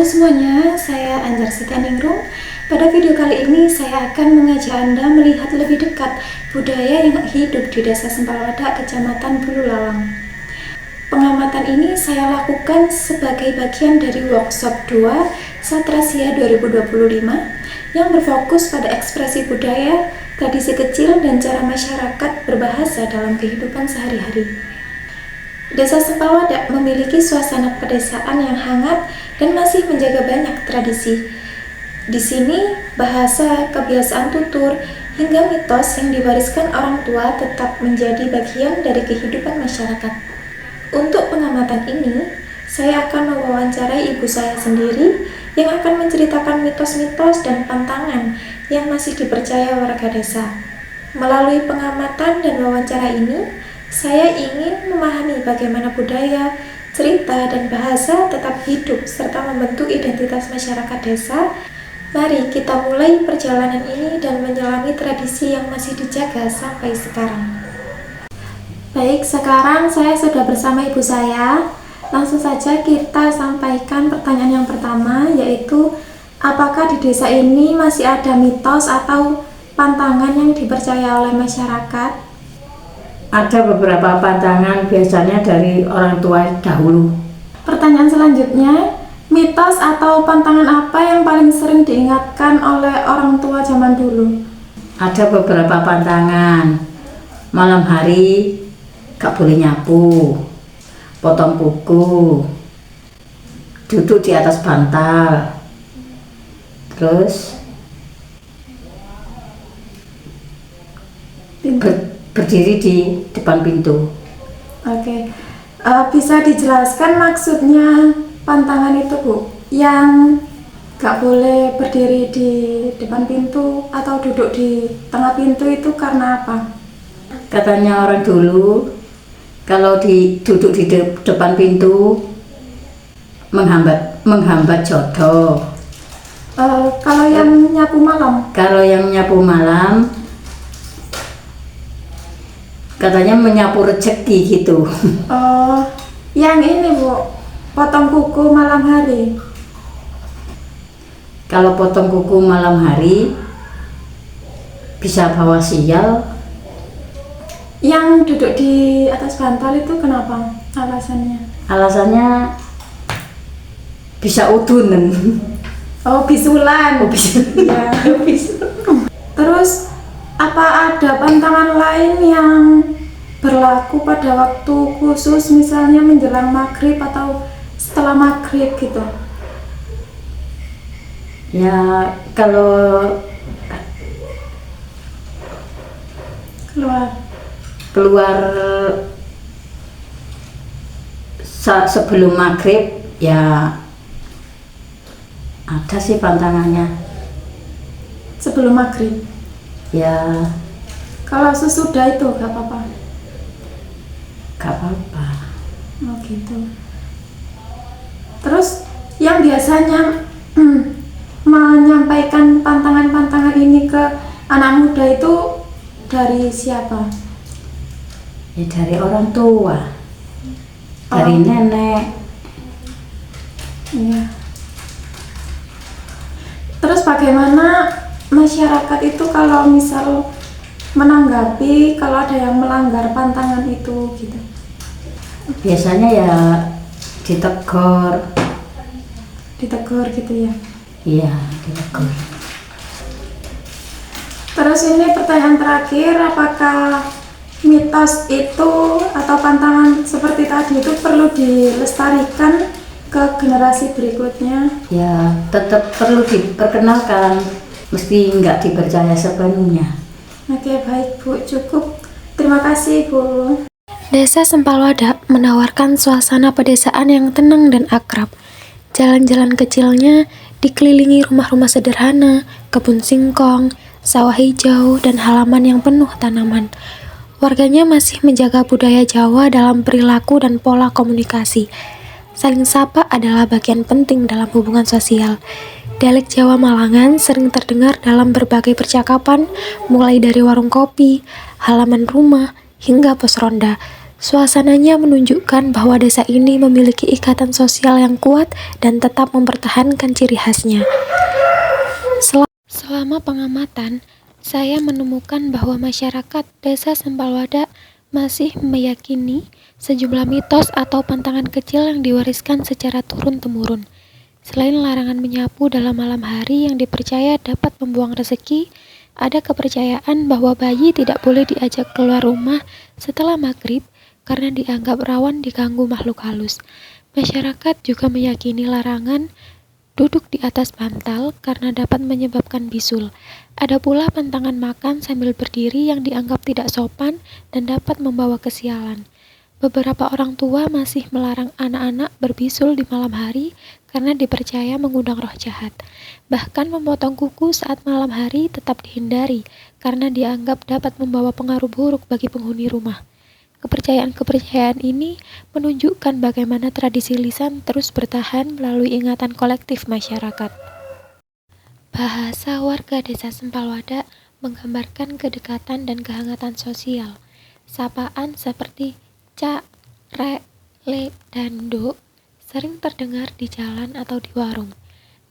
Halo semuanya, saya Anjar Sitianingrum. Pada video kali ini saya akan mengajak Anda melihat lebih dekat budaya yang hidup di Desa Sempalwadak, Kecamatan Bululawang. Pengamatan ini saya lakukan sebagai bagian dari workshop 2 Satrasia 2025 yang berfokus pada ekspresi budaya, tradisi kecil, dan cara masyarakat berbahasa dalam kehidupan sehari-hari. Desa Sempalwadak memiliki suasana pedesaan yang hangat dan masih menjaga banyak tradisi. Di sini, bahasa, kebiasaan tutur, hingga mitos yang diwariskan orang tua tetap menjadi bagian dari kehidupan masyarakat. Untuk pengamatan ini, saya akan mewawancarai ibu saya sendiri yang akan menceritakan mitos-mitos dan pantangan yang masih dipercaya warga desa. Melalui pengamatan dan wawancara ini, saya ingin memahami bagaimana budaya, cerita, dan bahasa tetap hidup serta membentuk identitas masyarakat desa. Mari kita mulai perjalanan ini dan menyelami tradisi yang masih dijaga sampai sekarang. Baik, sekarang saya sudah bersama ibu saya. Langsung saja kita sampaikan pertanyaan yang pertama, yaitu apakah di desa ini masih ada mitos atau pantangan yang dipercaya oleh masyarakat? Ada beberapa pantangan, biasanya dari orang tua dahulu. Pertanyaan selanjutnya, mitos atau pantangan apa yang paling sering diingatkan oleh orang tua zaman dulu? Ada beberapa pantangan. Malam hari gak boleh nyapu, potong kuku, duduk di atas bantal, terus berdiri di depan pintu. Oke. Bisa dijelaskan maksudnya pantangan itu, Bu? Yang gak boleh berdiri di depan pintu atau duduk di tengah pintu itu karena apa? Katanya orang dulu, kalau duduk di depan pintu menghambat jodoh. Kalau yang nyapu malam? Kalau yang nyapu malam, katanya menyapu rezeki gitu. Yang ini, Bu, potong kuku malam hari. Kalau potong kuku malam hari bisa bawa sial. Yang duduk di atas bantal itu kenapa alasannya? Alasannya bisa udunan. Bisulan. Ya. Terus apa ada pantangan lain yang berlaku pada waktu khusus, misalnya menjelang maghrib atau setelah maghrib gitu? Ya, kalau keluar sebelum maghrib ya ada sih pantangannya. Sebelum maghrib? Ya. Kalau sesudah itu gak apa-apa? Gak apa-apa. Oh gitu. Terus yang biasanya menyampaikan pantangan-pantangan ini ke anak muda itu dari siapa? Ya dari orang tua, dari nenek. Iya. Terus bagaimana masyarakat itu kalau misal menanggapi kalau ada yang melanggar pantangan itu gitu? Biasanya ya ditegur. Ditegur gitu ya? Iya, ditegur. Terus ini pertanyaan terakhir, apakah mitos itu atau pantangan seperti tadi itu perlu dilestarikan ke generasi berikutnya? Ya, tetap perlu diperkenalkan, mesti nggak dipercaya sepenuhnya. Oke, baik Bu, cukup. Terima kasih Bu. Desa Sempalwadak menawarkan suasana pedesaan yang tenang dan akrab. Jalan-jalan kecilnya dikelilingi rumah-rumah sederhana, kebun singkong, sawah hijau, dan halaman yang penuh tanaman. Warganya masih menjaga budaya Jawa dalam perilaku dan pola komunikasi. Saling sapa adalah bagian penting dalam hubungan sosial. Dialek Jawa Malangan sering terdengar dalam berbagai percakapan, mulai dari warung kopi, halaman rumah, hingga pos ronda. Suasananya menunjukkan bahwa desa ini memiliki ikatan sosial yang kuat dan tetap mempertahankan ciri khasnya. Selama pengamatan, saya menemukan bahwa masyarakat desa Sempalwadak masih meyakini sejumlah mitos atau pantangan kecil yang diwariskan secara turun-temurun. Selain larangan menyapu dalam malam hari yang dipercaya dapat membuang rezeki, ada kepercayaan bahwa bayi tidak boleh diajak keluar rumah setelah maghrib karena dianggap rawan diganggu makhluk halus. Masyarakat juga meyakini larangan duduk di atas bantal karena dapat menyebabkan bisul. Ada pula pantangan makan sambil berdiri yang dianggap tidak sopan dan dapat membawa kesialan. Beberapa orang tua masih melarang anak-anak berbisul di malam hari karena dipercaya mengundang roh jahat. Bahkan memotong kuku saat malam hari tetap dihindari karena dianggap dapat membawa pengaruh buruk bagi penghuni rumah. Kepercayaan-kepercayaan ini menunjukkan bagaimana tradisi lisan terus bertahan melalui ingatan kolektif masyarakat. Bahasa warga desa Sempalwadak menggambarkan kedekatan dan kehangatan sosial. Sapaan seperti cak, rek, le, dan duk sering terdengar di jalan atau di warung.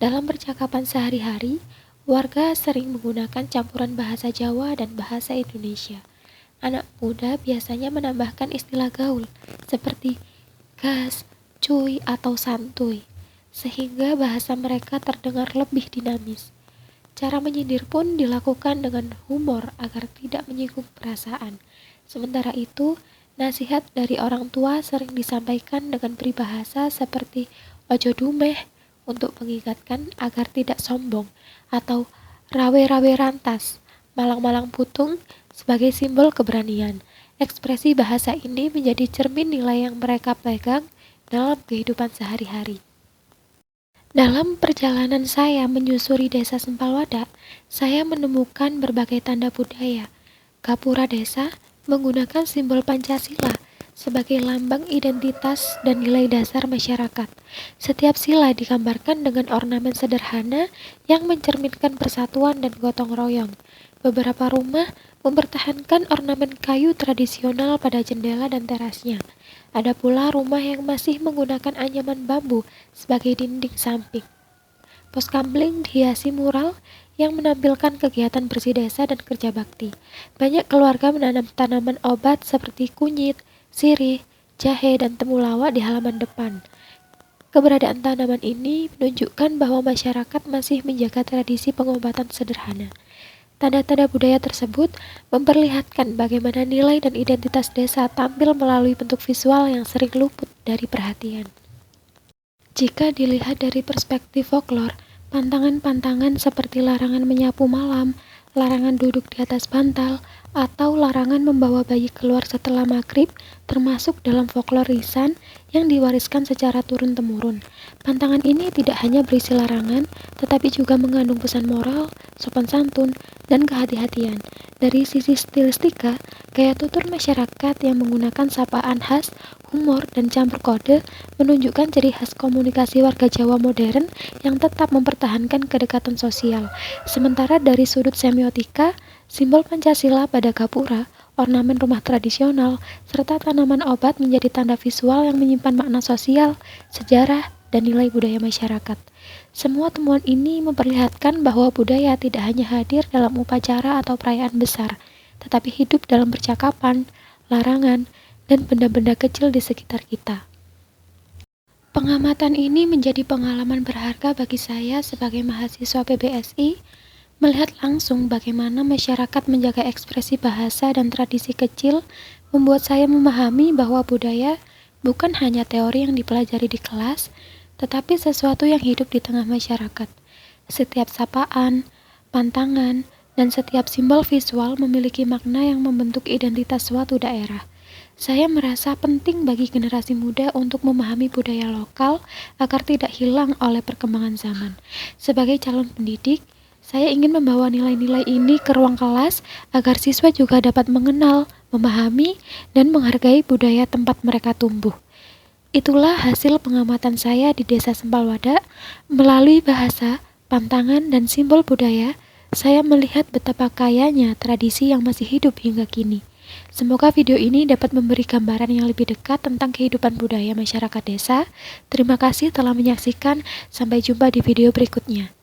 Dalam percakapan sehari-hari, warga sering menggunakan campuran bahasa Jawa dan bahasa Indonesia. Anak muda biasanya menambahkan istilah gaul seperti gas, cuy, atau santuy, sehingga bahasa mereka terdengar lebih dinamis. Cara menyindir pun dilakukan dengan humor agar tidak menyinggung perasaan. Sementara itu, nasihat dari orang tua sering disampaikan dengan peribahasa seperti ojo dumeh untuk mengingatkan agar tidak sombong, atau rawe-rawe rantas, malang-malang putung sebagai simbol keberanian. Ekspresi bahasa ini menjadi cermin nilai yang mereka pegang dalam kehidupan sehari-hari. Dalam perjalanan saya menyusuri desa Sempalwadak, saya menemukan berbagai tanda budaya. Gapura desa menggunakan simbol Pancasila sebagai lambang identitas dan nilai dasar masyarakat. Setiap sila digambarkan dengan ornamen sederhana yang mencerminkan persatuan dan gotong royong. Beberapa rumah mempertahankan ornamen kayu tradisional pada jendela dan terasnya. Ada pula rumah yang masih menggunakan anyaman bambu sebagai dinding samping. Pos kamling dihiasi mural yang menampilkan kegiatan bersih desa dan kerja bakti. Banyak keluarga menanam tanaman obat seperti kunyit, sirih, jahe, dan temulawak di halaman depan. Keberadaan tanaman ini menunjukkan bahwa masyarakat masih menjaga tradisi pengobatan sederhana. Tanda-tanda budaya tersebut memperlihatkan bagaimana nilai dan identitas desa tampil melalui bentuk visual yang sering luput dari perhatian. Jika dilihat dari perspektif folklor, pantangan-pantangan seperti larangan menyapu malam, larangan duduk di atas bantal, atau larangan membawa bayi keluar setelah maghrib termasuk dalam folklor lisan yang diwariskan secara turun-temurun. Pantangan ini tidak hanya berisi larangan, tetapi juga mengandung pesan moral, sopan santun, dan kehati-hatian. Dari sisi stilistika, gaya tutur masyarakat yang menggunakan sapaan khas, humor, dan campur kode menunjukkan ciri khas komunikasi warga Jawa modern yang tetap mempertahankan kedekatan sosial. Sementara dari sudut semiotika, simbol Pancasila pada gapura, ornamen rumah tradisional, serta tanaman obat menjadi tanda visual yang menyimpan makna sosial, sejarah, dan nilai budaya masyarakat. Semua temuan ini memperlihatkan bahwa budaya tidak hanya hadir dalam upacara atau perayaan besar, tetapi hidup dalam percakapan, larangan, dan benda-benda kecil di sekitar kita. Pengamatan ini menjadi pengalaman berharga bagi saya sebagai mahasiswa PBSI, melihat langsung bagaimana masyarakat menjaga ekspresi bahasa dan tradisi kecil membuat saya memahami bahwa budaya bukan hanya teori yang dipelajari di kelas, tetapi sesuatu yang hidup di tengah masyarakat. Setiap sapaan, pantangan, dan setiap simbol visual memiliki makna yang membentuk identitas suatu daerah. Saya merasa penting bagi generasi muda untuk memahami budaya lokal agar tidak hilang oleh perkembangan zaman. Sebagai calon pendidik, saya ingin membawa nilai-nilai ini ke ruang kelas agar siswa juga dapat mengenal, memahami, dan menghargai budaya tempat mereka tumbuh. Itulah hasil pengamatan saya di Desa Sempalwadak. Melalui bahasa, pantangan, dan simbol budaya, saya melihat betapa kayanya tradisi yang masih hidup hingga kini. Semoga video ini dapat memberi gambaran yang lebih dekat tentang kehidupan budaya masyarakat desa. Terima kasih telah menyaksikan, sampai jumpa di video berikutnya.